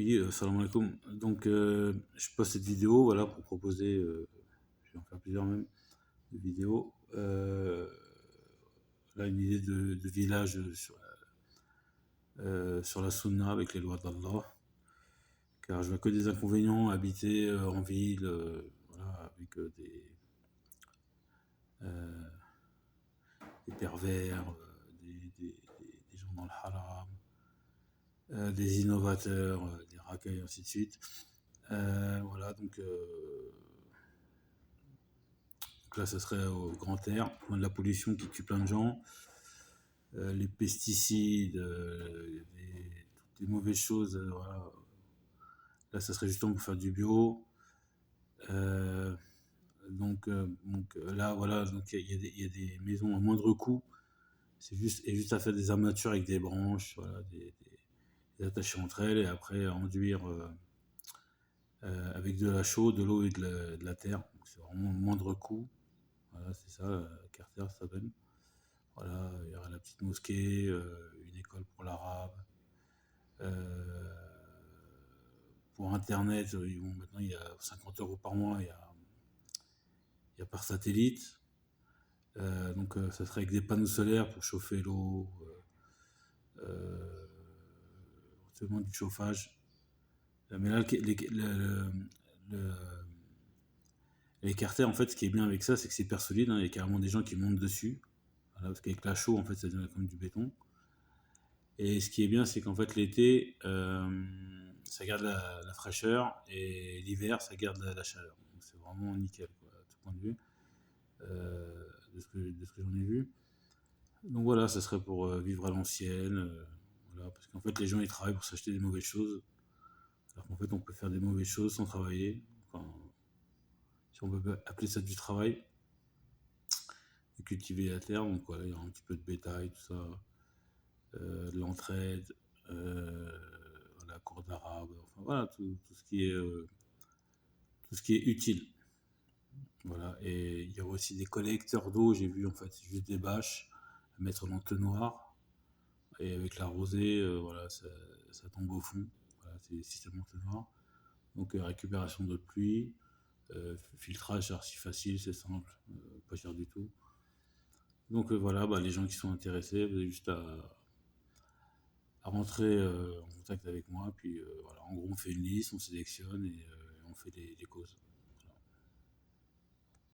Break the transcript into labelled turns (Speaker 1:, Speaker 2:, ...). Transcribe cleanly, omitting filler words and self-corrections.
Speaker 1: Oui, salam alaikum. Donc, je poste cette vidéo, voilà, pour proposer, je vais en faire plusieurs même, de vidéos. Là, une idée de village sur la sunna avec les lois d'Allah. Car je vois que des inconvénients à habiter en ville, voilà, avec euh, des pervers, des gens dans le haram, des innovateurs, des racailles, et ainsi de suite. Voilà, donc là, ça serait au grand air, loin de la pollution qui tue plein de gens, les pesticides, toutes les mauvaises choses. Voilà. Là, ça serait justement pour faire du bio. Euh, donc là, voilà, donc il y a des maisons à moindre coût. C'est juste à faire des armatures avec des branches, voilà, des attachées entre elles et après enduire avec de la chaux, de l'eau et de la terre. Donc, c'est vraiment moindre coût. Voilà, c'est ça, Carter, ça s'appelle. Voilà, il y aura la petite mosquée, une école pour l'arabe. Euh, pour Internet, maintenant il y a 50 € par mois, il y a par satellite. Donc ça serait avec des panneaux solaires pour chauffer l'eau, éventuellement du chauffage. Mais là, le- les carters, en fait, ce qui est bien avec ça, c'est que c'est hyper solide, hein, il y a carrément des gens qui montent dessus. Voilà, parce qu'avec la chaux, en fait, ça devient comme du béton. Et ce qui est bien, c'est qu'en fait, l'été, ça garde la fraîcheur et l'hiver, ça garde la chaleur. Donc, c'est vraiment nickel, quoi, à tout point de vue, de ce que j'en ai vu. Donc voilà, ça serait pour vivre à l'ancienne. Voilà, parce qu'en fait, les gens, ils travaillent pour s'acheter des mauvaises choses. Alors qu'en fait, on peut faire des mauvaises choses sans travailler. Enfin, si on peut appeler ça du travail, et cultiver la terre. Donc voilà, il y aura un petit peu de bétail, tout ça. De l'entraide, la cour d'arabe, enfin voilà, tout ce qui est utile. Voilà, et il y aura aussi des collecteurs d'eau, j'ai vu en fait, c'est juste des bâches à mettre dans l'entonnoir, et avec la rosée, voilà, ça tombe au fond. Voilà, c'est le système entonnoir. Donc récupération d'eau de pluie, filtrage, c'est archi facile, c'est simple, pas cher du tout. Donc voilà, bah, les gens qui sont intéressés, vous avez juste à rentrer en contact avec moi. Puis voilà, en gros, on fait une liste, on sélectionne et on fait des causes.